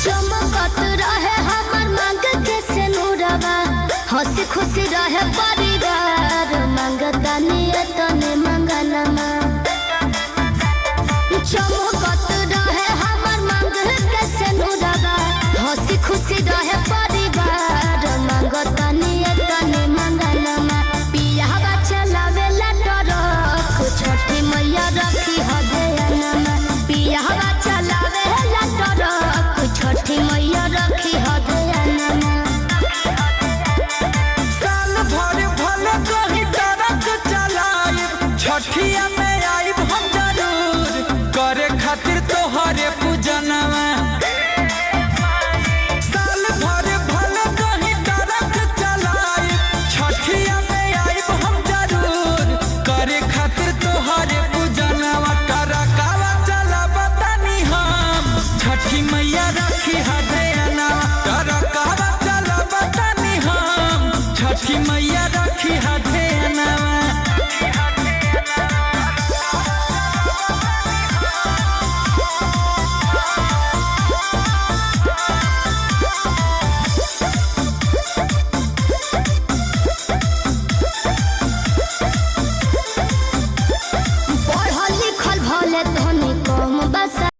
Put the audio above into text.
चमकत रहे हमर मांग के सिनुरवा, हंसी खुशी रहे परिवार, मांगता नियतने मंगनमा। चमकत रहे हमर मांग के सिनुरवा, हंसी खुशी रहे परिवार, मांगता नियतने मंगनमा। पियावा चलावेला ट्रक, छठी मैया रखी हदयनमा। पियावा चलावेला ट्रक, छठी मैया रखी हदयनमा। साल भर भले कहीं ट्रक चलाइब, छठिया में आइब हम जरूर, करे खातिर तोहरे